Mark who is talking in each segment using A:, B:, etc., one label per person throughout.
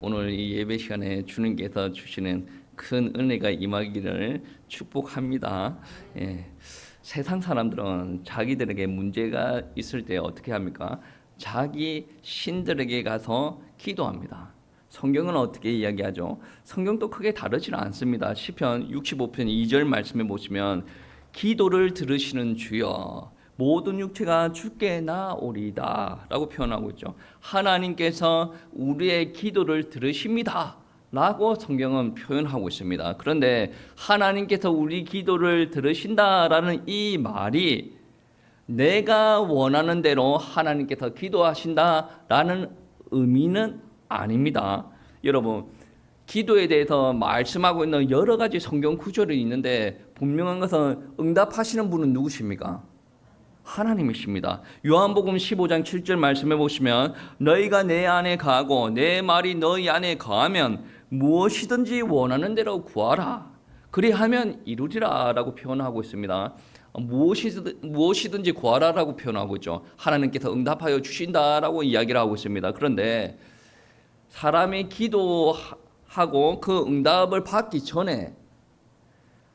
A: 오늘 이 예배 시간에 주님께서 주시는 큰 은혜가 임하기를 축복합니다. 세상 사람들은 자기들에게 문제가 있을 때 어떻게 합니까? 자기 신들에게 가서 기도합니다. 성경은 어떻게 이야기하죠? 성경도 크게 다르지는 않습니다. 시편 65편 2절 말씀에 보시면 기도를 들으시는 주여 모든 육체가 주께 나오리다 라고 표현하고 있죠. 하나님께서 우리의 기도를 들으십니다 라고 성경은 표현하고 있습니다. 그런데 하나님께서 우리 기도를 들으신다라는 이 말이 내가 원하는 대로 하나님께서 기도하신다라는 의미는 아닙니다. 여러분, 기도에 대해서 말씀하고 있는 여러 가지 성경 구절이 있는데 분명한 것은 응답하시는 분은 누구십니까? 하나님이십니다. 요한복음 15장 7절 말씀해 보시면 너희가 내 안에 거하고 내 말이 너희 안에 거하면 무엇이든지 원하는 대로 구하라. 그리하면 이루리라 라고 표현하고 있습니다. 무엇이든지 구하라라고 표현하고 있죠. 하나님께서 응답하여 주신다라고 이야기를 하고 있습니다. 그런데 사람이 기도하고 그 응답을 받기 전에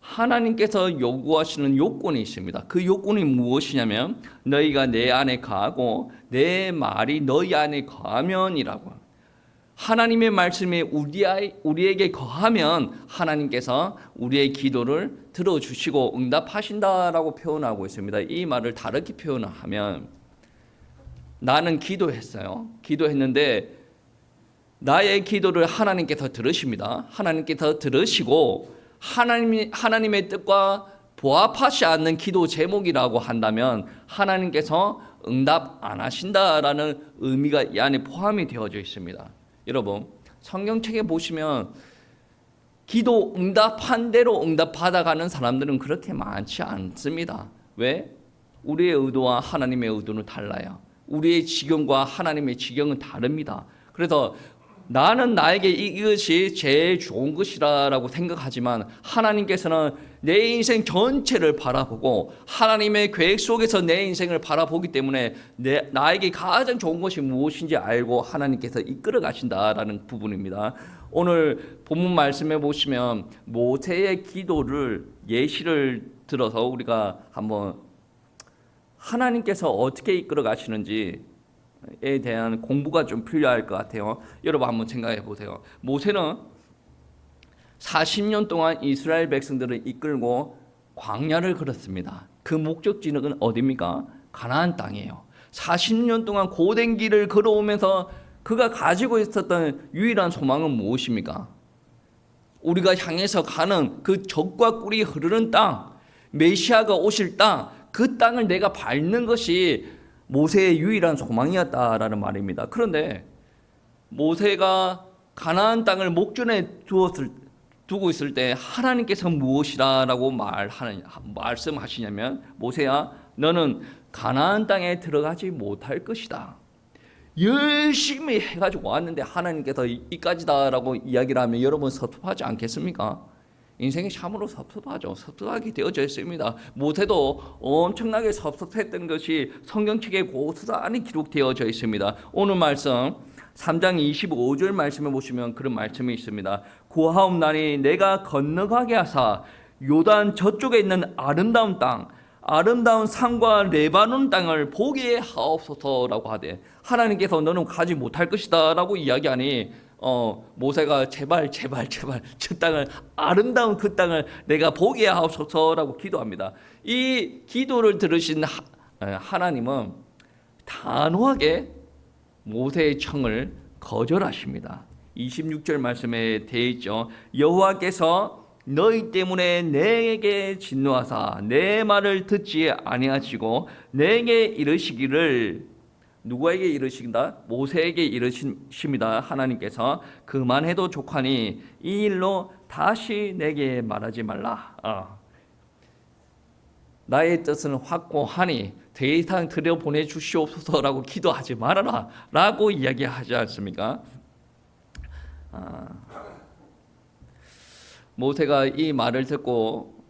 A: 하나님께서 요구하시는 요건이 있습니다. 그 요건이 무엇이냐면 너희가 내 안에 거하고 내 말이 너희 안에 거하면이라고. 하나님의 말씀이 우리에게 거하면 하나님께서 우리의 기도를 들어주시고 응답하신다라고 표현하고 있습니다. 이 말을 다르게 표현하면 나는 기도했어요. 기도했는데 나의 기도를 하나님께서 들으십니다. 하나님께서 들으시고 하나님의 뜻과 부합하지 않는 기도 제목이라고 한다면 하나님께서 응답 안 하신다라는 의미가 이 안에 포함이 되어져 있습니다. 여러분, 성경책에 보시면 기도 응답한 대로 응답받아가는 사람들은 그렇게 많지 않습니다. 왜? 우리의 의도와 하나님의 의도는 달라요. 우리의 지경과 하나님의 지경은 다릅니다. 그래서 나는 나에게 이것이 제일 좋은 것이라고 생각하지만 하나님께서는 내 인생 전체를 바라보고 하나님의 계획 속에서 내 인생을 바라보기 때문에 나에게 가장 좋은 것이 무엇인지 알고 하나님께서 이끌어 가신다라는 부분입니다. 오늘 본문 말씀해 보시면 모세의 기도를 예시를 들어서 우리가 한번 하나님께서 어떻게 이끌어 가시는지 에 대한 공부가 좀 필요할 것 같아요. 여러분 한번 생각해 보세요. 모세는 40년 동안 이스라엘 백성들을 이끌고 광야를 걸었습니다. 그 목적지는 어디입니까? 가나안 땅이에요. 40년 동안 고된 길을 걸어오면서 그가 가지고 있었던 유일한 소망은 무엇입니까? 우리가 향해서 가는 그 젖과 꿀이 흐르는 땅, 메시아가 오실 땅, 그 땅을 내가 밟는 것이 모세의 유일한 소망이었다라는 말입니다. 그런데 모세가 가나안 땅을 목전에 두고 있을 때 하나님께서 무엇이라고 말씀하시냐면 모세야 너는 가나안 땅에 들어가지 못할 것이다. 열심히 해가지고 왔는데 하나님께서 이까지다라고 이야기를 하면 여러분 섭섭하지 않겠습니까? 인생이 참으로 섭섭하죠. 섭섭하게 되어져 있습니다. 모세도 엄청나게 섭섭했던 것이 성경책에 고스란히 기록되어져 있습니다. 오늘 말씀 3장 25절 말씀에 보시면 그런 말씀이 있습니다. 구하옵나니 내가 건너가게 하사 요단 저쪽에 있는 아름다운 땅, 아름다운 산과 레바논 땅을 보게 하옵소서라고 하되 하나님께서 너는 가지 못할 것이다 라고 이야기하니 모세가 제발 저 땅을 아름다운 그 땅을 내가 보게 하옵소서라고 기도합니다. 이 기도를 들으신 하나님은 단호하게 모세의 청을 거절하십니다. 26절 말씀에 되어 있죠. 여호와께서 너희 때문에 내게 진노하사 내 말을 듣지 아니하시고 내게 이르시기를 누구에게 이르신다? 모세에게 이르십니다. 하나님께서 그만해도 족하니 이 일로 다시 내게 말하지 말라. 나의 뜻은 확고하니 더 이상 들여보내 주시옵소서라고 기도하지 말아라 라고 이야기하지 않습니까? 모세가 이 말을 듣고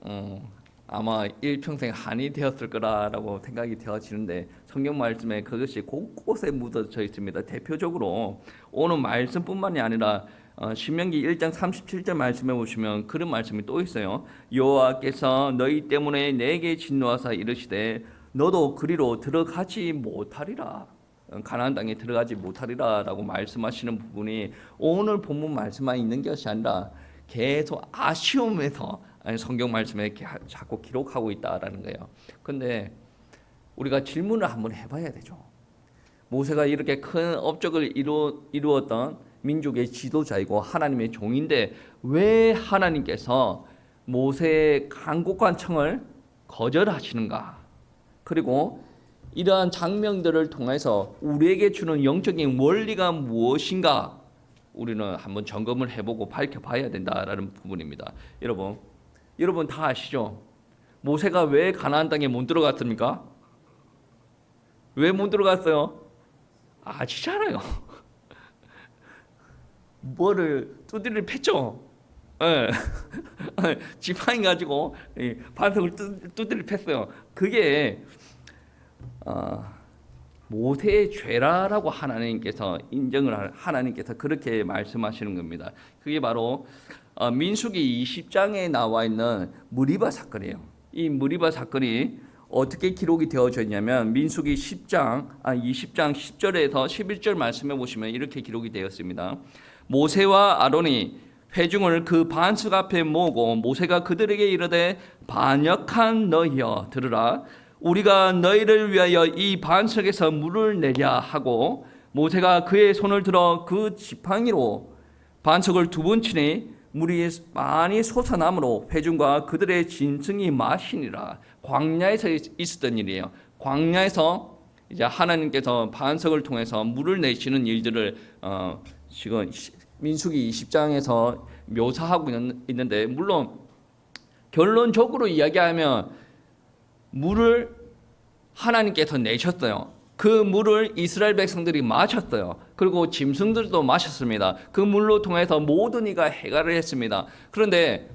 A: 아마 일평생 한이 되었을 거라고 생각이 되어지는데 성경 말씀에 그것이 곳곳에 묻어져 있습니다. 대표적으로 오늘 말씀뿐만이 아니라 신명기 1장 37절 말씀에 보시면 그런 말씀이 또 있어요. 여호와께서 너희 때문에 내게 진노하사 이르시되 너도 그리로 들어가지 못하리라. 가나안 땅에 들어가지 못하리라라고 말씀하시는 부분이 오늘 본문 말씀만 있는 것이 아니라 계속 아쉬움에서 성경 말씀에 자꾸 기록하고 있다라는 거예요. 근데 우리가 질문을 한번 해봐야 되죠. 모세가 이렇게 큰 업적을 이루었던 민족의 지도자이고 하나님의 종인데 왜 하나님께서 모세의 간곡한 청을 거절하시는가? 그리고 이러한 장면들을 통해서 우리에게 주는 영적인 원리가 무엇인가? 우리는 한번 점검을 해보고 밝혀봐야 된다라는 부분입니다. 여러분 다 아시죠? 모세가 왜 가나안 땅에 못 들어갔습니까? 왜 못 들어갔어요? 아시잖아요. 뭐를 두드리를 팼죠. 예. 지팡이 가지고 반석을 두드리를 팼어요. 그게 모세의 죄라라고 하나님께서 하나님께서 그렇게 말씀하시는 겁니다. 그게 바로 민수기 20장에 나와 있는 무리바 사건이에요. 이 무리바 사건이 어떻게 기록이 되어져 있냐면 민수기 20장 10절에서 11절 말씀해 보시면 이렇게 기록이 되었습니다. 모세와 아론이 회중을 그 반석 앞에 모으고 모세가 그들에게 이르되 반역한 너희여 들으라. 우리가 너희를 위하여 이 반석에서 물을 내랴 하고 모세가 그의 손을 들어 그 지팡이로 반석을 두 번 치니 물이 많이 솟아나므로 회중과 그들의 짐승이 마시니라. 광야에서 있었던 일이에요. 광야에서 이제 하나님께서 반석을 통해서 물을 내시는 일들을 지금 민수기 20장에서 묘사하고 있는데 물론 결론적으로 이야기하면 물을 하나님께서 내셨어요. 그 물을 이스라엘 백성들이 마셨어요. 그리고 짐승들도 마셨습니다. 그 물로 통해서 모든 이가 해결을 했습니다. 그런데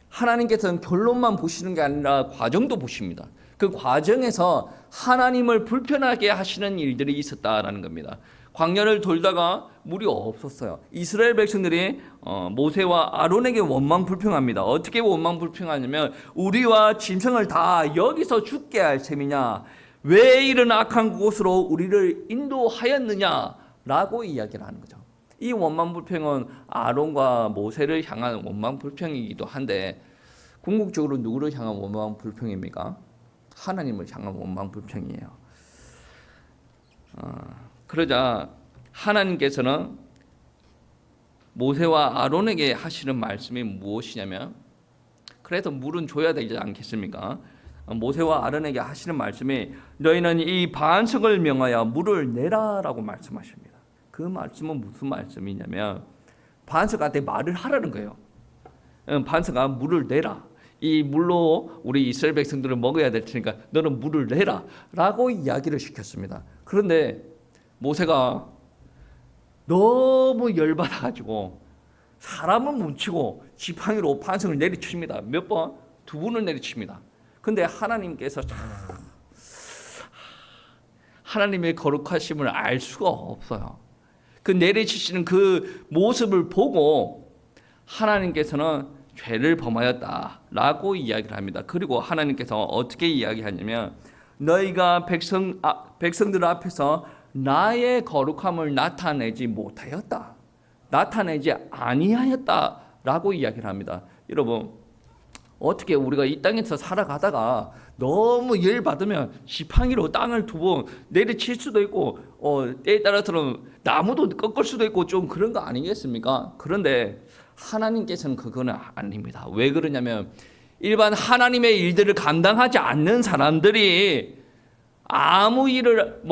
A: 하나님께서는 결론만 보시는 게 아니라 과정도 보십니다. 그 과정에서 하나님을 불편하게 하시는 일들이 있었다라는 겁니다. 광야를 돌다가 물이 없었어요. 이스라엘 백성들이 모세와 아론에게 원망불평합니다. 어떻게 원망불평하냐면 우리와 짐승을 다 여기서 죽게 할 셈이냐? 왜 이런 악한 곳으로 우리를 인도하였느냐라고 이야기를 하는 거죠. 이 원망불평은 아론과 모세를 향한 원망불평이기도 한데 궁극적으로 누구를 향한 원망불평입니까? 하나님을 향한 원망불평이에요. 그러자 하나님께서는 모세와 아론에게 하시는 말씀이 무엇이냐면 그래서 물은 줘야 되지 않겠습니까? 모세와 아론에게 하시는 말씀이 너희는 이 반석을 명하여 물을 내라라고 말씀하십니다. 그 말씀은 무슨 말씀이냐면 반석한테 말을 하라는 거예요. 반석아 물을 내라. 이 물로 우리 이스라엘 백성들을 먹어야 될 테니까 너는 물을 내라 라고 이야기를 시켰습니다. 그런데 모세가 너무 열받아가지고 사람을 뭉치고 지팡이로 반석을 내리칩니다. 몇 번? 두 번을 내리칩니다. 근데 하나님께서 하나님의 거룩하심을 알 수가 없어요. 그 내리치시는 그 모습을 보고 하나님께서는 죄를 범하였다라고 이야기를 합니다. 그리고 하나님께서 어떻게 이야기하냐면 너희가 백성들 앞에서 나의 거룩함을 나타내지 못하였다. 나타내지 아니하였다라고 이야기를 합니다. 여러분 어떻게 우리가 이 땅에서 살아가다가 너무 열받으면 지팡이로 땅을 두 번 내리칠 수도 있고 때에 따라서는 나무도 꺾을 수도 있고 좀 그런 거 아니겠습니까? 그런데 하나님께서는 그거는 아닙니다. 왜 그러냐면 일반 하나님의 일들을 감당하지 않는 사람들이 아무 일을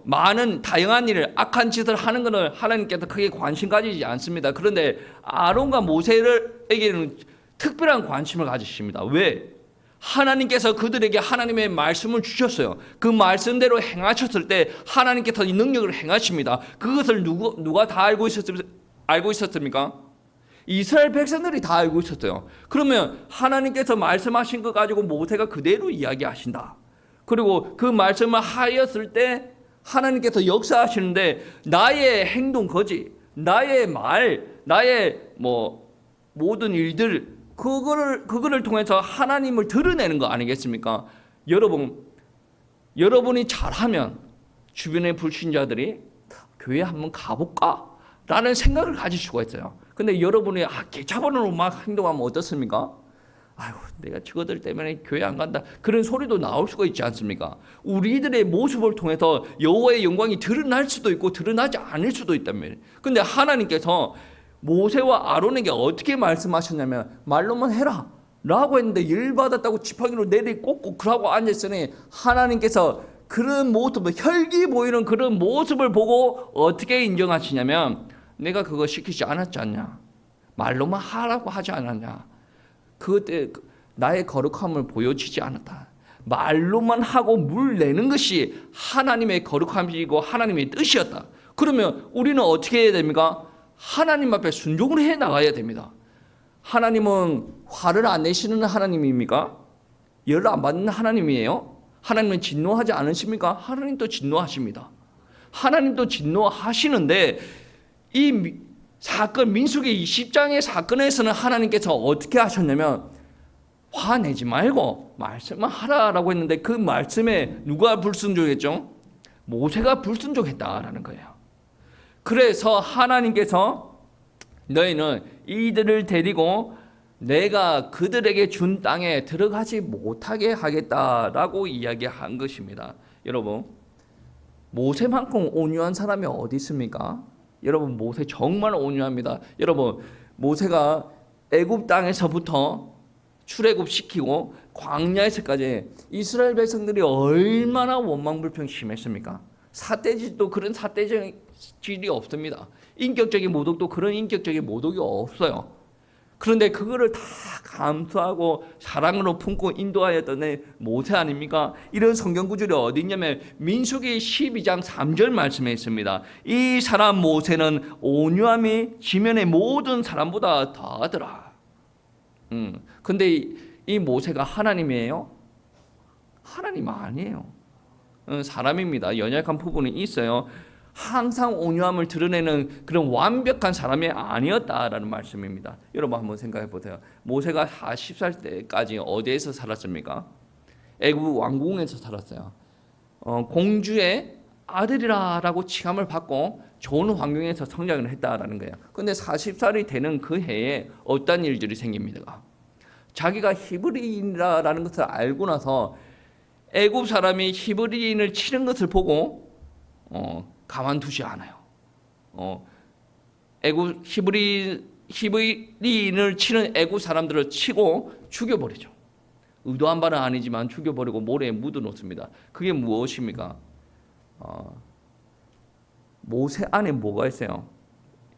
A: 많은 다양한 일을 악한 짓을 하는 것을 하나님께서 크게 관심 가지지 않습니다. 그런데 아론과 모세에게는 특별한 관심을 가지십니다. 왜? 하나님께서 그들에게 하나님의 말씀을 주셨어요. 그 말씀대로 행하셨을 때 하나님께서 이 능력을 행하십니다. 그것을 누가 다 알고 있었습니까? 이스라엘 백성들이 다 알고 있었어요. 그러면 하나님께서 말씀하신 것 가지고 모세가 그대로 이야기하신다. 그리고 그 말씀을 하였을 때 하나님께서 역사하시는데 나의 행동 거지, 나의 말, 나의 모든 일들 그거를 통해서 하나님을 드러내는 거 아니겠습니까? 여러분이 잘하면 주변의 불신자들이 교회 한번 가볼까? 라는 생각을 가질 수가 있어요. 근데 여러분이 개차반으로 막 행동하면 어떻습니까? 아이고, 내가 저거들 때문에 교회 안 간다. 그런 소리도 나올 수가 있지 않습니까? 우리들의 모습을 통해서 여호와의 영광이 드러날 수도 있고 드러나지 않을 수도 있단 말이에요. 근데 하나님께서 모세와 아론에게 어떻게 말씀하셨냐면 말로만 해라 라고 했는데 열받았다고 지팡이로 내리꽂고 그러고 앉았으니 하나님께서 그런 모습을, 혈기 보이는 그런 모습을 보고 어떻게 인정하시냐면 내가 그거 시키지 않았지 않냐, 말로만 하라고 하지 않았냐, 그때 나의 거룩함을 보여주지 않았다. 말로만 하고 물 내는 것이 하나님의 거룩함이고 하나님의 뜻이었다. 그러면 우리는 어떻게 해야 됩니까? 하나님 앞에 순종을 해 나가야 됩니다. 하나님은 화를 안 내시는 하나님입니까? 열을 안 받는 하나님이에요? 하나님은 진노하지 않으십니까? 하나님도 진노하십니다. 하나님도 진노하시는데 이 사건, 민수기 20장의 사건에서는 하나님께서 어떻게 하셨냐면 화내지 말고 말씀만 하라라고 했는데 그 말씀에 누가 불순종했죠? 모세가 불순종했다라는 거예요. 그래서 하나님께서 너희는 이들을 데리고 내가 그들에게 준 땅에 들어가지 못하게 하겠다라고 이야기한 것입니다. 여러분, 모세만큼 온유한 사람이 어디 있습니까? 여러분, 모세 정말 온유합니다. 여러분, 모세가 애굽 땅에서부터 출애굽 시키고 광야에서까지 이스라엘 백성들이 얼마나 원망불평 심했습니까? 삿대질도 그런 삿대질이 없습니다. 인격적인 모독도 그런 인격적인 모독이 없어요. 그런데 그거를 다 감수하고 사랑으로 품고 인도하였던 모세 아닙니까? 이런 성경 구절이 어디 있냐면 민수기 12장 3절 말씀에 있습니다. 이 사람 모세는 온유함이 지면의 모든 사람보다 더하더라. 근데 이 모세가 하나님이에요? 하나님 아니에요. 사람입니다. 연약한 부분이 있어요. 항상 온유함을 드러내는 그런 완벽한 사람이 아니었다라는 말씀입니다. 여러분 한번 생각해 보세요. 모세가 40살 때까지 어디에서 살았습니까? 애굽 왕궁에서 살았어요. 공주의 아들이라고 칭함을 받고 좋은 환경에서 성장을 했다라는 거예요. 근데 40살이 되는 그 해에 어떤 일들이 생깁니다. 자기가 히브리인이라는 것을 알고 나서 애굽 사람이 히브리인을 치는 것을 보고 가만두지 않아요. 애굽 히브리인을 치는 애굽 사람들을 치고 죽여버리죠. 의도한 바는 아니지만 죽여버리고 모래에 묻어놓습니다. 그게 무엇입니까? 모세 안에 뭐가 있어요?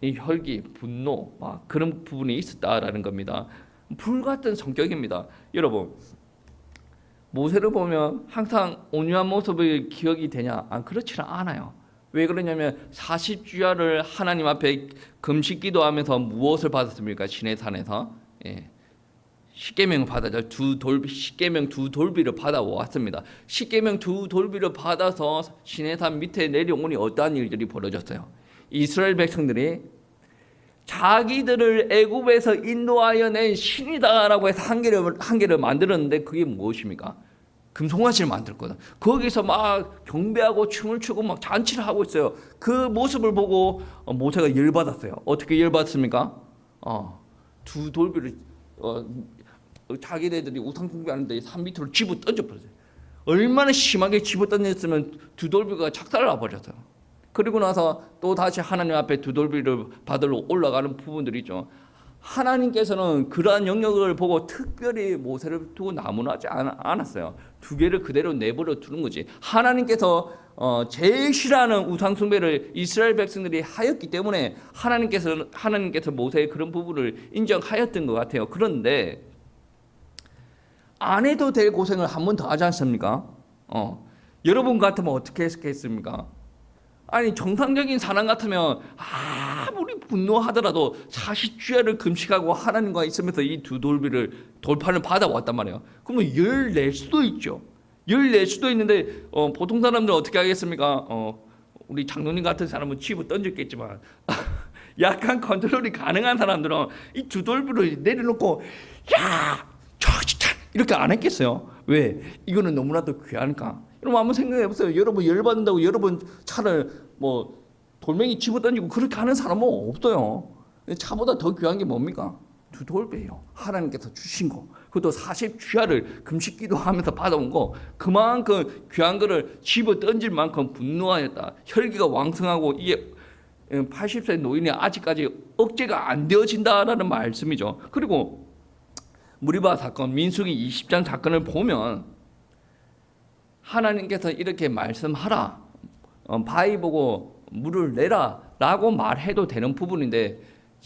A: 이 혈기, 분노, 막 그런 부분이 있었다라는 겁니다. 불같은 성격입니다. 여러분, 모세를 보면 항상 온유한 모습의 기억이 되냐? 그렇지는 않아요. 왜 그러냐면 40주야를 하나님 앞에 금식 기도하면서 무엇을 받았습니까? 시내산에서 십계명을 받았죠. 십계명 두 돌비를 받아왔습니다. 십계명 두 돌비를 받아서 시내산 밑에 내려오니 어떠한 일들이 벌어졌어요? 이스라엘 백성들이 자기들을 애굽에서 인도하여 낸 신이다라고 해서 한 개를 만들었는데 그게 무엇입니까? 금송아지를 만들거든. 거기서 막 경배하고 춤을 추고 막 잔치를 하고 있어요. 그 모습을 보고 모세가 열받았어요. 어떻게 열받습니까? 두 돌비를 자기네들이 우상 숭배하는데 산 밑으로 집어 던져버렸어요. 얼마나 심하게 집어 던졌으면 두 돌비가 착살나 버렸어요. 그리고 나서 또 다시 하나님 앞에 두 돌비를 받으러 올라가는 부분들이 있죠. 하나님께서는 그러한 영역을 보고 특별히 모세를 두고 나무라지 않았어요. 두 개를 그대로 내버려 두는 거지. 하나님께서 제일 싫어하는 우상 숭배를 이스라엘 백성들이 하였기 때문에 하나님께서 모세의 그런 부분을 인정하였던 것 같아요. 그런데 안 해도 될 고생을 한 번 더 하지 않습니까? 여러분 같으면 어떻게 했겠습니까? 아니 정상적인 사람 같으면 아무리 분노하더라도 40주야를 금식하고 하나님과 있으면서 이 두 돌판을 받아왔단 말이에요. 그러면 열 낼 수도 있죠. 열 낼 수도 있는데 보통 사람들은 어떻게 하겠습니까? 우리 장로님 같은 사람은 집을 던졌겠지만 약간 컨트롤이 가능한 사람들은 이 두 돌비를 내려놓고 야 저기다 이렇게 안 했겠어요? 왜? 이거는 너무나도 귀하니까. 여러분 한번 생각해 보세요. 여러분 열받는다고 여러분 차를 뭐 돌멩이 집어 던지고 그렇게 하는 사람은 없어요. 차보다 더 귀한 게 뭡니까? 두 돌배예요. 하나님께서 주신 거. 그것도 40주야를 금식 기도하면서 받아온 거. 그만큼 귀한 거를 집어 던질 만큼 분노하였다. 혈기가 왕성하고 이게 80세 노인이 아직까지 억제가 안 되어진다라는 말씀이죠. 그리고 무리바 사건, 민수기 20장 사건을 보면 하나님께서 이렇게 말씀하라. 바위 보고 물을 내라 라고 말해도 되는 부분인데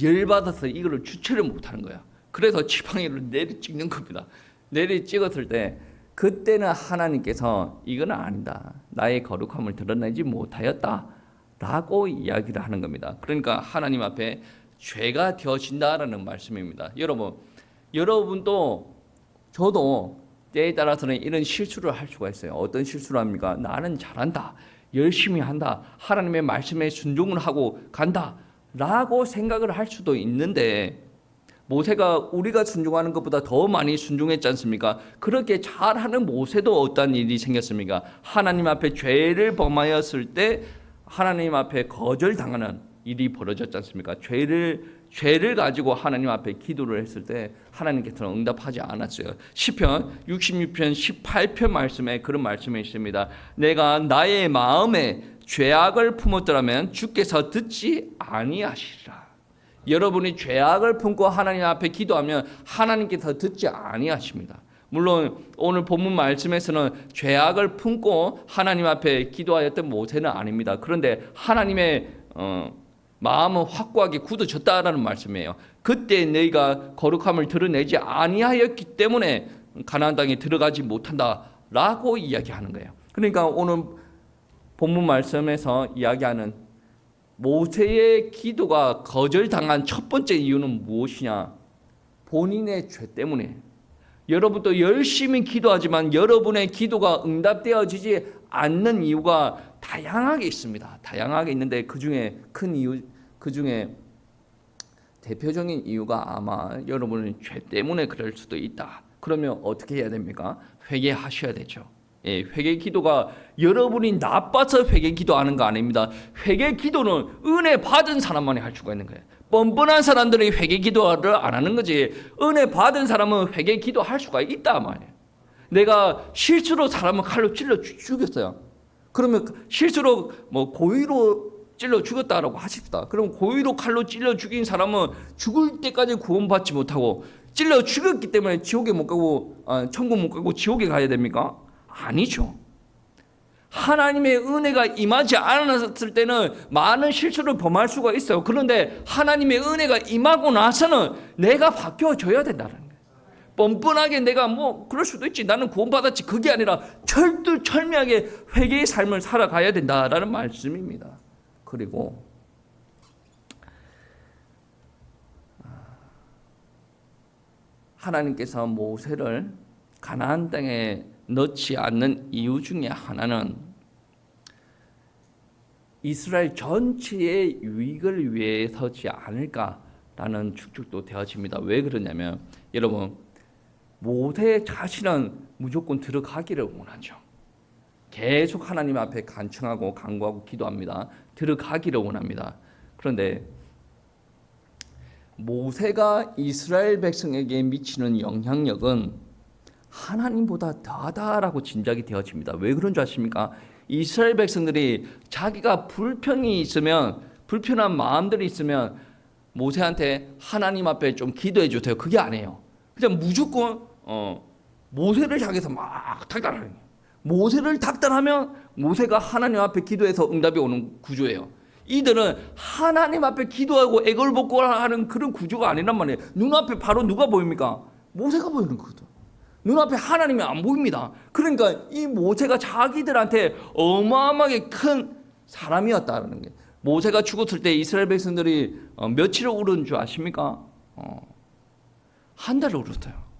A: 열받아서 이거를 주체를 못하는 거야. 그래서 지팡이를 내리 찍는 겁니다. 내리 찍었을 때 그때는 하나님께서 이건 아니다. 나의 거룩함을 드러내지 못하였다 라고 이야기를 하는 겁니다. 그러니까 하나님 앞에 죄가 되어진다라는 말씀입니다. 여러분도 저도 때에 따라서는 이런 실수를 할 수가 있어요. 어떤 실수를 합니까? 나는 잘한다. 열심히 한다. 하나님의 말씀에 순종을 하고 간다. 라고 생각을 할 수도 있는데 모세가 우리가 순종하는 것보다 더 많이 순종했지 않습니까? 그렇게 잘하는 모세도 어떤 일이 생겼습니까? 하나님 앞에 죄를 범하였을 때 하나님 앞에 거절당하는 일이 벌어졌지 않습니까? 죄를 가지고 하나님 앞에 기도를 했을 때 하나님께서는 응답하지 않았어요. 시편 66편 18편 말씀에 그런 말씀이 있습니다. 내가 나의 마음에 죄악을 품었더라면 주께서 듣지 아니하시리라. 여러분이 죄악을 품고 하나님 앞에 기도하면 하나님께서 듣지 아니하십니다. 물론 오늘 본문 말씀에서는 죄악을 품고 하나님 앞에 기도하였던 모세는 아닙니다. 그런데 하나님의 마음은 확고하게 굳어졌다라는 말씀이에요. 그때 너희가 거룩함을 드러내지 아니하였기 때문에 가나안 땅에 들어가지 못한다라고 이야기하는 거예요. 그러니까 오늘 본문 말씀에서 이야기하는 모세의 기도가 거절당한 첫 번째 이유는 무엇이냐? 본인의 죄 때문에. 여러분도 열심히 기도하지만 여러분의 기도가 응답되어지지 않는 이유가 다양하게 있습니다. 다양하게 있는데 그중에 대표적인 이유가 아마 여러분의 죄 때문에 그럴 수도 있다. 그러면 어떻게 해야 됩니까? 회개하셔야 되죠. 예, 회개 기도가 여러분이 나빠서 회개 기도하는 거 아닙니다. 회개 기도는 은혜 받은 사람만이 할 수가 있는 거예요. 뻔뻔한 사람들이 회개 기도를 안 하는 거지. 은혜 받은 사람은 회개 기도할 수가 있다 말이에요. 내가 실수로 사람을 칼로 찔러 죽였어요. 그러면 실수로 고의로 찔러 죽였다라고 하십시다. 그럼 고의로 칼로 찔러 죽인 사람은 죽을 때까지 구원받지 못하고 찔러 죽였기 때문에 지옥에 못 가고 천국 못 가고 지옥에 가야 됩니까? 아니죠. 하나님의 은혜가 임하지 않았을 때는 많은 실수를 범할 수가 있어요. 그런데 하나님의 은혜가 임하고 나서는 내가 바뀌어져야 된다는 거예요. 뻔뻔하게 내가 그럴 수도 있지. 나는 구원받았지. 그게 아니라 철두철미하게 회개의 삶을 살아가야 된다라는 말씀입니다. 그리고 하나님께서 모세를 가나안 땅에 넣지 않는 이유 중에 하나는 이스라엘 전체의 유익을 위해서지 않을까라는 추측도 되어집니다. 왜 그러냐면 여러분 모세 자신은 무조건 들어가기를 원하죠. 계속 하나님 앞에 간청하고 간구하고 기도합니다. 들어가기를 원합니다. 그런데 모세가 이스라엘 백성에게 미치는 영향력은 하나님보다 더하다라고 짐작이 되어집니다. 왜 그런 줄 아십니까? 이스라엘 백성들이 자기가 불평이 있으면 불편한 마음들이 있으면 모세한테 하나님 앞에 좀 기도해 주세요. 그게 아니에요. 그냥 무조건 모세를 향해서 막 닥달하는 거예요. 모세를 닥달하면 모세가 하나님 앞에 기도해서 응답이 오는 구조예요. 이들은 하나님 앞에 기도하고 애걸복걸하는 그런 구조가 아니란 말이에요. 눈앞에 바로 누가 보입니까? 모세가 보이는 거거든. 눈앞에 하나님이 안 보입니다. 그러니까 이 모세가 자기들한테 어마어마하게 큰 사람이었다는 게 모세가 죽었을 때 이스라엘 백성들이 며칠을 울은 줄 아십니까? 한 달을 울었어요.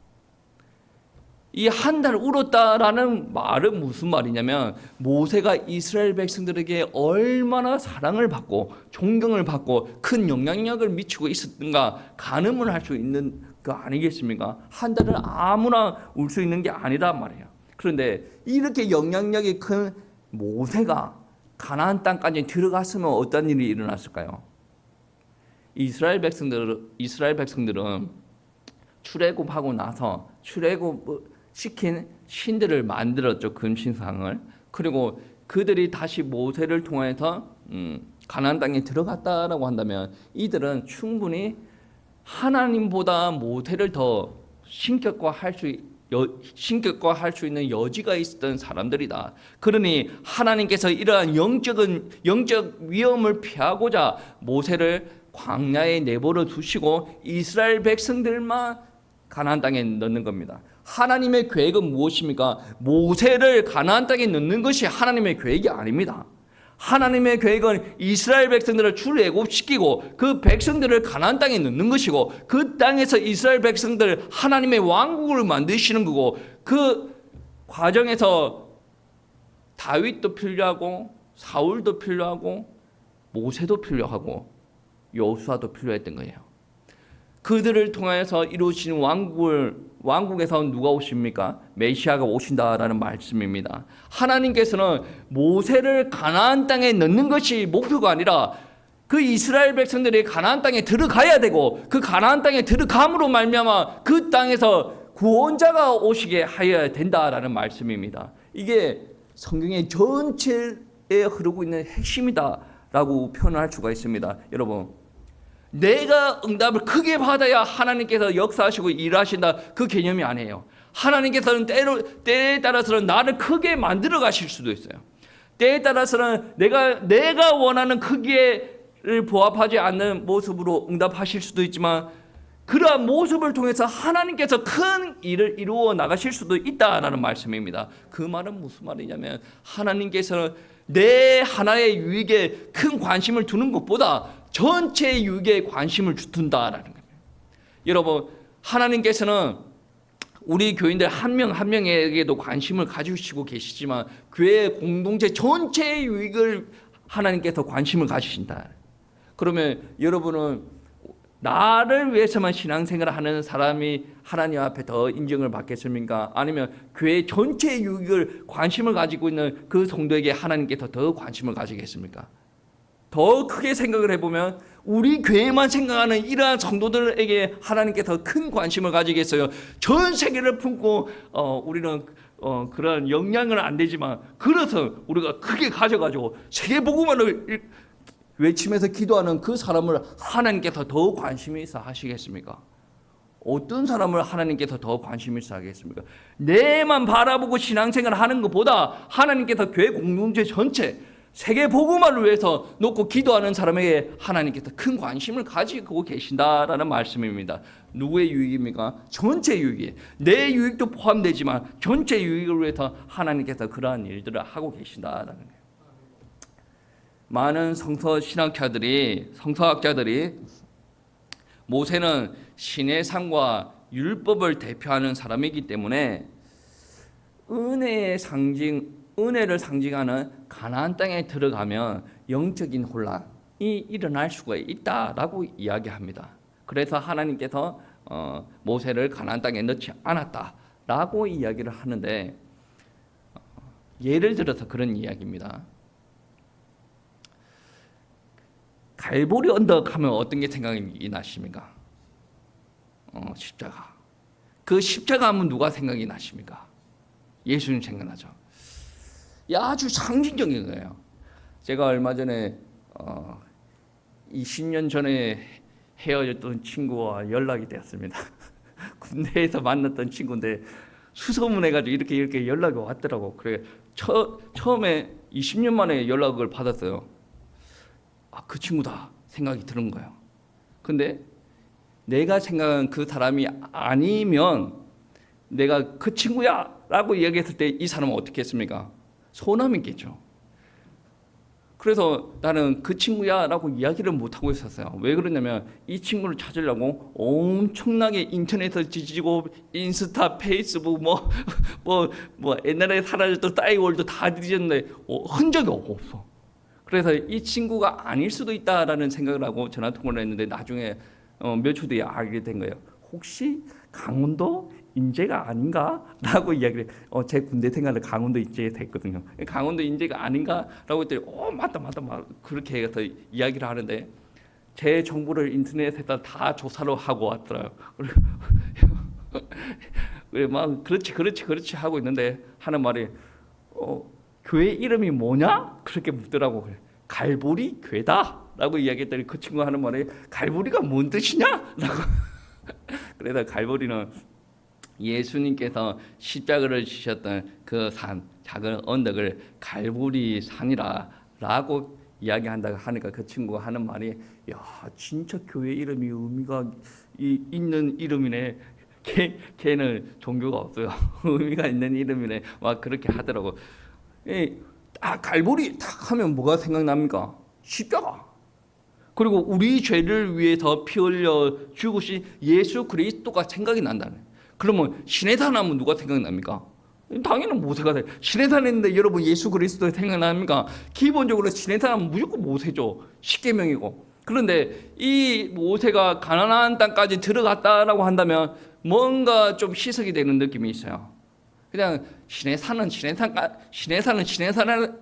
A: 이 한 달 울었다라는 말은 무슨 말이냐면 모세가 이스라엘 백성들에게 얼마나 사랑을 받고 존경을 받고 큰 영향력을 미치고 있었던가 가늠을 할 수 있는 거 아니겠습니까? 한 달은 아무나 울 수 있는 게 아니란 말이에요. 그런데 이렇게 영향력이 큰 모세가 가나안 땅까지 들어갔으면 어떤 일이 일어났을까요? 이스라엘 백성들은 출애굽하고 나서 출애굽 시킨 신들을 만들었죠. 금신상을. 그리고 그들이 다시 모세를 통해서 가나안 땅에 들어갔다라고 한다면 이들은 충분히 하나님보다 모세를 더 신격화할 수 있는 여지가 있었던 사람들이다. 그러니 하나님께서 이러한 영적 위험을 피하고자 모세를 광야에 내버려 두시고 이스라엘 백성들만 가나안 땅에 넣는 겁니다. 하나님의 계획은 무엇입니까? 모세를 가나안 땅에 넣는 것이 하나님의 계획이 아닙니다. 하나님의 계획은 이스라엘 백성들을 출애굽시키고 그 백성들을 가나안 땅에 넣는 것이고 그 땅에서 이스라엘 백성들 하나님의 왕국을 만드시는 거고 그 과정에서 다윗도 필요하고 사울도 필요하고 모세도 필요하고 여호수아도 필요했던 거예요. 그들을 통해서 이루어지는 왕국에서 누가 오십니까? 메시아가 오신다라는 말씀입니다. 하나님께서는 모세를 가나안 땅에 넣는 것이 목표가 아니라 그 이스라엘 백성들이 가나안 땅에 들어가야 되고 그 가나안 땅에 들어감으로 말미암아 그 땅에서 구원자가 오시게 하여야 된다라는 말씀입니다. 이게 성경의 전체에 흐르고 있는 핵심이다라고 표현할 수가 있습니다. 여러분, 내가 응답을 크게 받아야 하나님께서 역사하시고 일하신다 그 개념이 아니에요. 하나님께서는 때에 따라서는 나를 크게 만들어 가실 수도 있어요. 때에 따라서는 내가 원하는 크기를 부합하지 않는 모습으로 응답하실 수도 있지만 그러한 모습을 통해서 하나님께서 큰 일을 이루어 나가실 수도 있다라는 말씀입니다. 그 말은 무슨 말이냐면 하나님께서는 내 하나의 유익에 큰 관심을 두는 것보다 전체 유익에 관심을 둔다라는 거예요. 여러분, 하나님께서는 우리 교인들 한 명 한 명에게도 관심을 가지시고 계시지만 교회 공동체 전체의 유익을 하나님께서 관심을 가지신다. 그러면 여러분은 나를 위해서만 신앙생활을 하는 사람이 하나님 앞에 더 인정을 받겠습니까? 아니면 교회 전체의 유익을 관심을 가지고 있는 그 성도에게 하나님께서 더 관심을 가지겠습니까? 더 크게 생각을 해보면 우리 교회만 생각하는 이러한 성도들에게 하나님께서 큰 관심을 가지겠어요. 전 세계를 품고 우리는 그런 영향은 안 되지만 그래서 우리가 크게 가져가지고 세계 복음화를 외치면서 기도하는 그 사람을 하나님께서 더 관심이 있어 하시겠습니까? 어떤 사람을 하나님께서 더 관심 있어 하겠습니까? 내만 바라보고 신앙생활을 하는 것보다 하나님께서 교회 공동체 전체 세계 복음화를 위해서 놓고 기도하는 사람에게 하나님께서 큰 관심을 가지고 계신다라는 말씀입니다. 누구의 유익입니까? 전체 유익이. 내 유익도 포함되지만 전체 유익을 위해서 하나님께서 그러한 일들을 하고 계신다라는 거예요. 많은 성서학자들이 모세는 신의 상과 율법을 대표하는 사람이기 때문에 은혜를 상징하는 가나안 땅에 들어가면 영적인 혼란이 일어날 수가 있다라고 이야기합니다. 그래서 하나님께서 모세를 가나안 땅에 넣지 않았다라고 이야기를 하는데 예를 들어서 그런 이야기입니다. 갈보리 언덕 하면 어떤 게 생각이 나십니까? 십자가. 그 십자가 하면 누가 생각이 나십니까? 예수님 생각나죠. 아주 상징적인 거예요. 제가 얼마 전에 20년 전에 헤어졌던 친구와 연락이 되었습니다. 군대에서 만났던 친구인데 수소문해가지고 이렇게 연락이 왔더라고. 그래 처음에 20년 만에 연락을 받았어요. 그 친구다 생각이 드는 거예요. 근데 내가 생각한 그 사람이 아니면 내가 그 친구야 라고 얘기했을 때 이 사람은 어떻게 했습니까? 소남이겠죠. 그래서 나는 그 친구야 라고 이야기를 못하고 있었어요. 왜 그러냐면 이 친구를 찾으려고 엄청나게 인터넷을 뒤지고 인스타, 페이스북 옛날에 사라졌던 싸이월드 다 뒤졌는데 흔적이 없어. 그래서 이 친구가 아닐 수도 있다라는 생각을 하고 전화 통화를 했는데 나중에 몇 초 뒤에 알게 된 거예요. 혹시 강원도 인재가 아닌가라고 이야기를 제 군대 생활을 강원도 인재에서 했거든요. 강원도 인재가 아닌가라고 했더니 맞다 그렇게 해서 이야기를 하는데 제 정보를 인터넷에다 다 조사를 하고 왔더라고요. 그래 막 그렇지 하고 있는데 하는 말이 교회 이름이 뭐냐? 그렇게 묻더라고. 갈보리 교회다라고 이야기했더니 그 친구가 하는 말이 갈보리가 뭔 뜻이냐?라고. 그래서 갈보리는 예수님께서 십자가를 지셨던 그 산, 작은 언덕을 갈보리 산이라라고 이야기한다고 하니까 그 친구가 하는 말이 야 진짜 교회 이름이 의미가 있는 이름이네. 걔는 종교가 없어요. 의미가 있는 이름이네. 막 그렇게 하더라고. 갈보리 딱 하면 뭐가 생각납니까? 십자가. 그리고 우리 죄를 위해서 피 흘려 죽으신 예수 그리스도가 생각이 난다네. 그러면 시내산 하면 누가 생각납니까? 당연히 모세가 돼. 시내산 했는데 여러분 예수 그리스도 생각납니까? 기본적으로 시내산 하면 무조건 모세죠. 십계명이고. 그런데 이 모세가 가나안 땅까지 들어갔다라고 한다면 뭔가 좀 희석이 되는 느낌이 있어요. 그냥 시내산은 시내산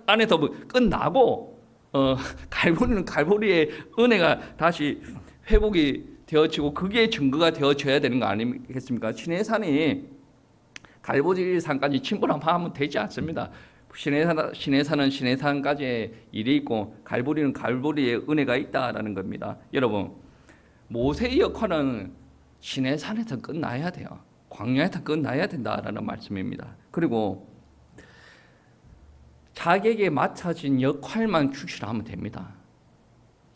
A: 안에서 끝나고 갈보리는 갈보리의 은혜가 다시 회복이 되어지고 그게 증거가 되어져야 되는 거 아니겠습니까? 시내산이 갈보리 산까지 침범하면 되지 않습니다. 시내산은 시내산까지의 일이 있고 갈보리는 갈보리의 은혜가 있다라는 겁니다. 여러분 모세의 역할은 시내산에서 끝나야 돼요. 광야에서 끝나야 된다라는 말씀입니다. 그리고 자기에게 맡아진 역할만 추진하면 됩니다.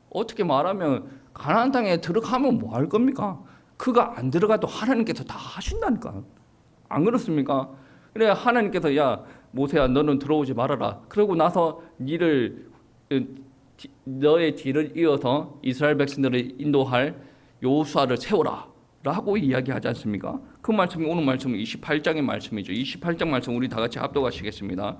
A: 어떻게 말하면 가나안 땅에 들어가면 뭐 할 겁니까? 그가 안 들어가도 하나님께서 다 하신다니까. 안 그렇습니까? 그래 하나님께서 야 모세야 너는 들어오지 말아라. 그러고 나서 너의 뒤를 이어서 이스라엘 백성들을 인도할 여호수아를 세워라 라고 이야기하지 않습니까? 그 말씀이 오늘 말씀은 28장의 말씀이죠. 28장 말씀 우리 다 같이 합독하시겠습니다.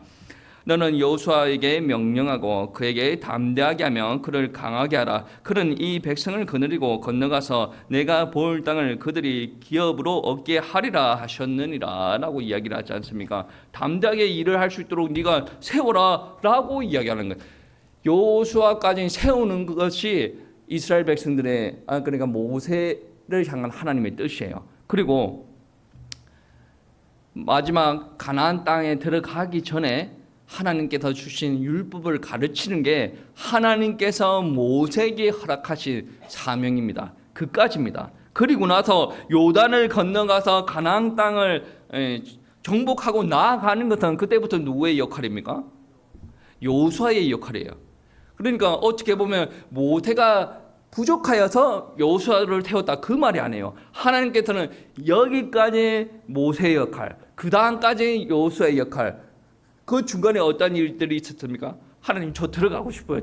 A: 너는 여호수아에게 명령하고 그에게 담대하게 하며 그를 강하게 하라. 그는 이 백성을 거느리고 건너가서 내가 볼 땅을 그들이 기업으로 얻게 하리라 하셨느니라 라고 이야기를 하지 않습니까? 담대하게 일을 할 수 있도록 네가 세워라 라고 이야기하는 거예요. 여호수아까지 세우는 것이 이스라엘 백성들의 그러니까 모세를 향한 하나님의 뜻이에요. 그리고 마지막 가나안 땅에 들어가기 전에 하나님께서 주신 율법을 가르치는 게 하나님께서 모세에게 허락하신 사명입니다. 그까지입니다. 그리고 나서 요단을 건너가서 가나안 땅을 정복하고 나아가는 것은 그때부터 누구의 역할입니까? 여호수아의 역할이에요. 그러니까 어떻게 보면 모세가 부족하여서 여호수아를 태웠다 그 말이 아니에요. 하나님께서는 여기까지 모세의 역할, 그 다음까지 여호수아의 역할, 그 중간에 어떤 일들이 있었습니까? 하나님 저 들어가고 싶어요.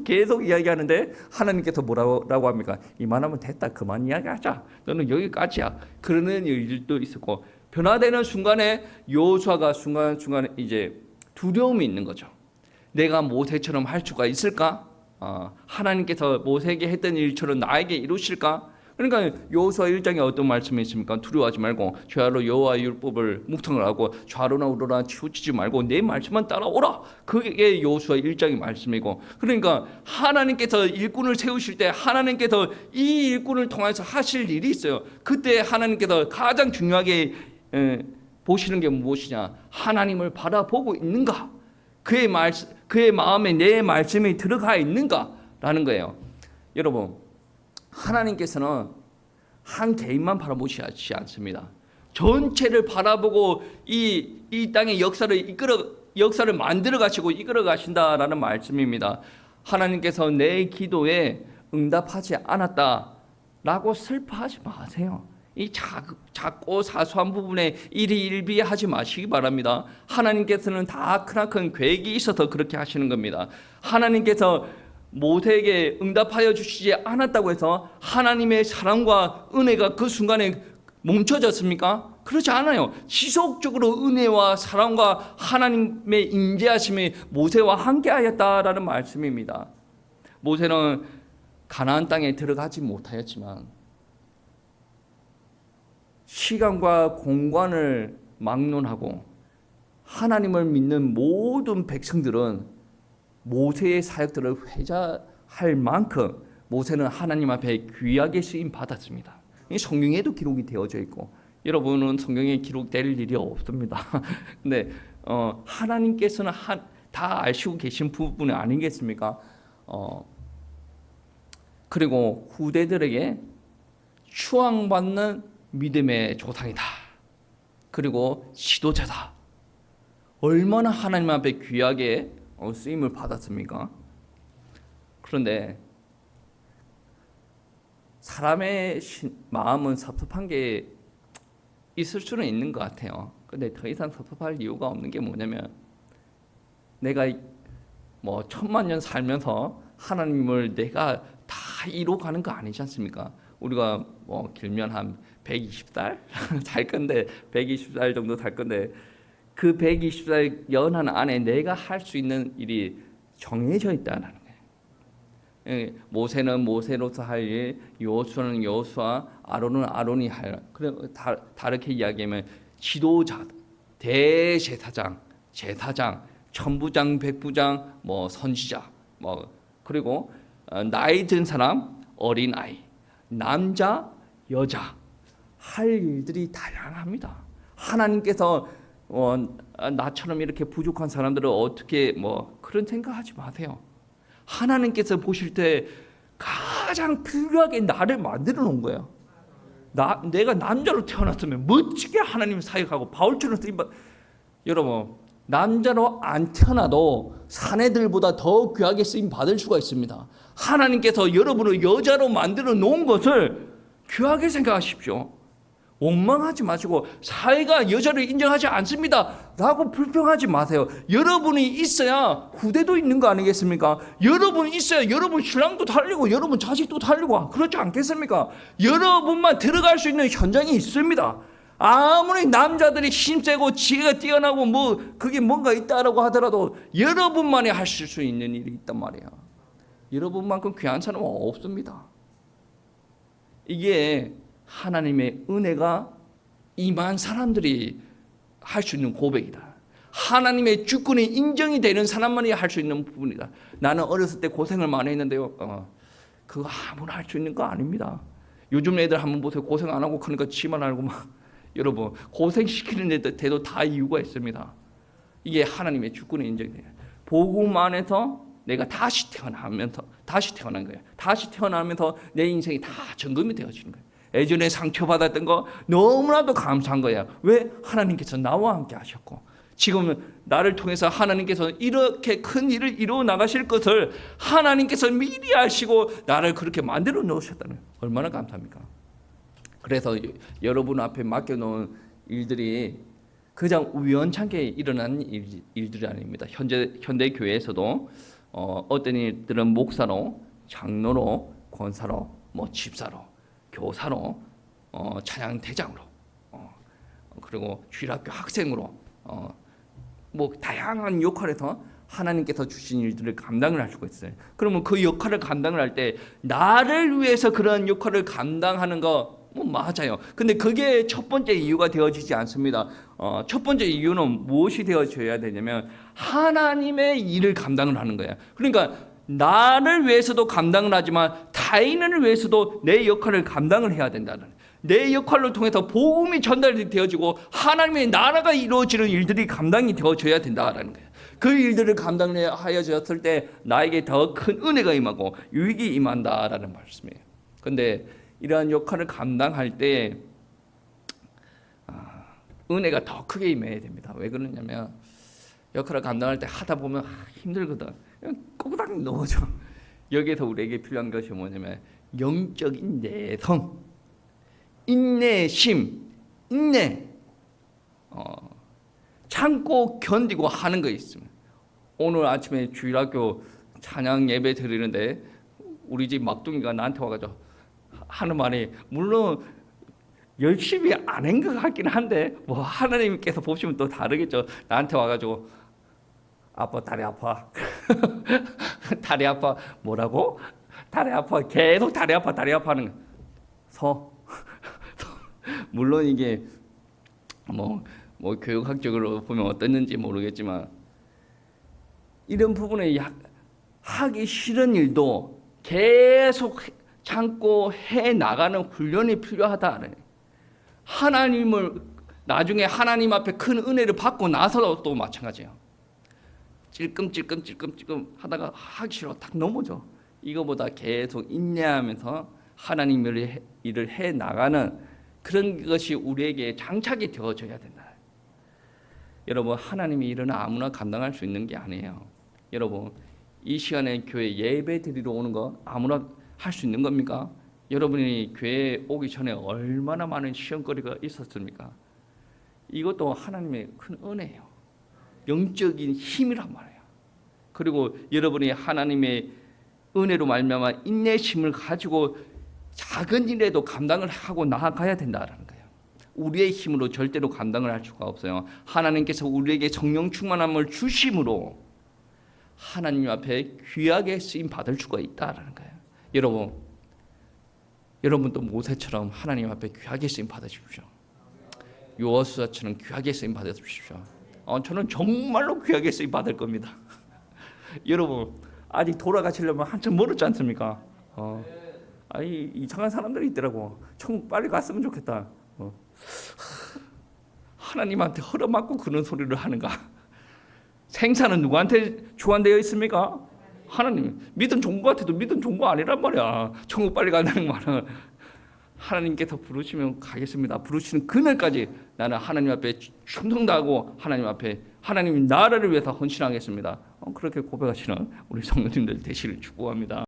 A: 계속 이야기하는데 하나님께서 뭐라고 합니까? 이만하면 됐다. 그만 이야기하자. 너는 여기까지야. 그러는 일도 있었고 변화되는 순간에 여호수아가 순간순간에 이제 두려움이 있는 거죠. 내가 모세처럼 할 수가 있을까? 하나님께서 모세에게 했던 일처럼 나에게 이루실까? 그러니까 여호수아 1장에 어떤 말씀이 있습니까? 두려워하지 말고 좌로 여호와의 율법을 묵상을 하고 좌로나 우로나 치우치지 말고 내 말씀만 따라오라. 그게 여호수아 1장의 말씀이고, 그러니까 하나님께서 일꾼을 세우실 때 하나님께서 이 일꾼을 통해서 하실 일이 있어요. 그때 하나님께서 가장 중요하게 보시는 게 무엇이냐? 하나님을 바라보고 있는가? 그의 마음에 내 말씀이 들어가 있는가라는 거예요. 여러분, 하나님께서는 한 개인만 바라보시지 않습니다. 전체를 바라보고 이 땅의 역사를 만들어 가시고 이끌어 가신다라는 말씀입니다. 하나님께서 내 기도에 응답하지 않았다라고 슬퍼하지 마세요. 이 작고 사소한 부분에 일희일비하지 마시기 바랍니다. 하나님께서는 다 크나큰 계획이 있어서 그렇게 하시는 겁니다. 하나님께서 모세에게 응답하여 주시지 않았다고 해서 하나님의 사랑과 은혜가 그 순간에 멈춰졌습니까? 그렇지 않아요. 지속적으로 은혜와 사랑과 하나님의 인재하심이 모세와 함께하였다라는 말씀입니다. 모세는 가나안 땅에 들어가지 못하였지만 시간과 공간을 막론하고 하나님을 믿는 모든 백성들은 모세의 사역들을 회자할 만큼 모세는 하나님 앞에 귀하게 쓰임 받았습니다. 이 성경에도 기록이 되어져 있고 여러분은 성경에 기록될 일이 없습니다. 근데 하나님께서는 다 아시고 계신 부분이 아니겠습니까? 그리고 후대들에게 추앙받는 믿음의 조상이다. 그리고 지도자다. 얼마나 하나님 앞에 귀하게 쓰임을 받았습니까? 그런데 사람의 마음은 섭섭한 게 있을 수는 있는 것 같아요. 근데 더 이상 섭섭할 이유가 없는 게 뭐냐면 내가 뭐 1000만 년 살면서 하나님을 내가 다 이루어가는 거 아니지 않습니까? 우리가 뭐 길면 한 120살 살 건데 120살 정도 살 건데 그 120살 연한 안에 내가 할 수 있는 일이 정해져 있다는 거예요. 모세는 모세로서 할 일, 여호수아는 여호수아, 아론은 아론이 할. 그래 다르게 이야기하면 지도자, 대제사장, 제사장, 천부장, 백부장, 뭐 선지자, 뭐 그리고 나이 든 사람, 어린 아이, 남자, 여자 할 일들이 다양합니다. 하나님께서 나처럼 이렇게 부족한 사람들을 어떻게 뭐 그런 생각하지 마세요. 하나님께서 보실 때 가장 필요하게 나를 만들어 놓은 거예요. 내가 남자로 태어났으면 멋지게 하나님 사역하고 바울처럼 쓰임받. 여러분 남자로 안 태어나도 사내들보다 더 귀하게 쓰임 받을 수가 있습니다. 하나님께서 여러분을 여자로 만들어 놓은 것을 귀하게 생각하십시오. 원망하지 마시고 사회가 여자를 인정하지 않습니다 라고 불평하지 마세요. 여러분이 있어야 후대도 있는 거 아니겠습니까? 여러분이 있어야 여러분 신랑도 달리고 여러분 자식도 달리고 그렇지 않겠습니까? 여러분만 들어갈 수 있는 현장이 있습니다. 아무리 남자들이 힘세고 지혜가 뛰어나고 뭐 그게 뭔가 있다라고 하더라도 여러분만이 하실 수 있는 일이 있단 말이에요. 여러분만큼 귀한 사람은 없습니다. 이게 하나님의 은혜가 임한 사람들이 할 수 있는 고백이다. 하나님의 주권이 인정이 되는 사람만이 할 수 있는 부분이다. 나는 어렸을 때 고생을 많이 했는데요. 그거 아무나 할 수 있는 거 아닙니다. 요즘 애들 한번 보세요. 고생 안 하고 그러니까 지만 알고 막 여러분 고생시키는 애들도 다 이유가 있습니다. 이게 하나님의 주권이 인정이 돼요. 복음 안에서 내가 다시 태어나면서 다시 태어난 거예요. 다시 태어나면서 내 인생이 다 점검이 되어지는 거예요. 예전에 상처받았던 거 너무나도 감사한 거야. 왜? 하나님께서 나와 함께 하셨고 지금은 나를 통해서 하나님께서 이렇게 큰 일을 이루어 나가실 것을 하나님께서 미리 아시고 나를 그렇게 만들어 놓으셨다는 거예요. 얼마나 감사합니까? 그래서 여러분 앞에 맡겨놓은 일들이 그냥 우연찮게 일어난 일들이 아닙니다. 현대 교회에서도 어떤 일들은 목사로, 장로로, 권사로, 뭐 집사로, 교사로, 찬양 대장으로, 그리고 주일학교 학생으로, 뭐 다양한 역할에서 하나님께서 주신 일들을 감당을 할 수가 있어요. 그러면 그 역할을 감당을 할 때 나를 위해서 그런 역할을 감당하는 거 뭐 맞아요. 근데 그게 첫 번째 이유가 되어지지 않습니다. 첫 번째 이유는 무엇이 되어져야 되냐면 하나님의 일을 감당을 하는 거예요. 그러니까 나를 위해서도 감당을 하지만 타인을 위해서도 내 역할을 감당을 해야 된다는, 내 역할을 통해서 복음이 전달이 되어지고 하나님의 나라가 이루어지는 일들이 감당이 되어져야 된다는 거예요. 그 일들을 감당하여졌을 때 나에게 더 큰 은혜가 임하고 유익이 임한다라는 말씀이에요. 그런데 이러한 역할을 감당할 때 은혜가 더 크게 임해야 됩니다. 왜 그러냐면 역할을 감당할 때 하다 보면 힘들거든. 꼬박 넘어져. 여기에서 우리에게 필요한 것이 뭐냐면 영적인 내성, 인내심, 인내, 참고 견디고 하는 거 있습니다. 오늘 아침에 주일학교 찬양 예배 드리는데 우리 집 막둥이가 나한테 와가지고 하는 말이, 물론 열심히 안 한 것 같긴 한데 뭐 하나님께서 보시면 또 다르겠죠. 나한테 와가지고 아빠 다리 아파. 다리 아파. 뭐라고? 다리 아파. 계속 다리 아파 하는 거. 물론 이게 뭐 교육학적으로 보면 어땠는지 모르겠지만 이런 부분에 하기 싫은 일도 계속 참고 해 나가는 훈련이 필요하다. 하나님을 나중에 하나님 앞에 큰 은혜를 받고 나서도 또 마찬가지예요. 찔끔찔끔 하다가 하기 싫어 딱 넘어져. 이거보다 계속 인내하면서 하나님 일을 해 나가는 그런 것이 우리에게 장착이 되어져야 된다. 여러분, 하나님의 일은 아무나 감당할 수 있는 게 아니에요. 여러분, 이 시간에 교회 예배 드리러 오는 거 아무나 할 수 있는 겁니까? 여러분이 교회에 오기 전에 얼마나 많은 시험거리가 있었습니까? 이것도 하나님의 큰 은혜예요. 영적인 힘이란 말이에요. 그리고 여러분이 하나님의 은혜로 말미암아 인내심을 가지고 작은 일에도 감당을 하고 나아가야 된다는 거예요. 우리의 힘으로 절대로 감당을 할 수가 없어요. 하나님께서 우리에게 성령 충만함을 주심으로 하나님 앞에 귀하게 쓰임 받을 수가 있다는 거예요. 여러분도 모세처럼 하나님 앞에 귀하게 쓰임 받으십시오. 여호수아처럼 귀하게 쓰임 받으십시오. 저는 정말로 귀하게 쓰임 받을 겁니다. 여러분, 아직 돌아가시려면 한참 멀었지 않습니까? 이상한 사람들이 있더라고. 천국 빨리 갔으면 좋겠다. 하나님한테 허락받고 그런 소리를 하는가? 생사는 누구한테 주관되어 있습니까? 하나님. 믿음 좋은 것 같아도 믿음 좋은 거 아니란 말이야. 천국 빨리 간다는 말은 하나님께서 부르시면 가겠습니다. 부르시는 그날까지 나는 하나님 앞에 충성다하고 하나님 앞에 하나님 나라를 위해서 헌신하겠습니다. 그렇게 고백하시는 우리 성도님들 되시길 축복합니다.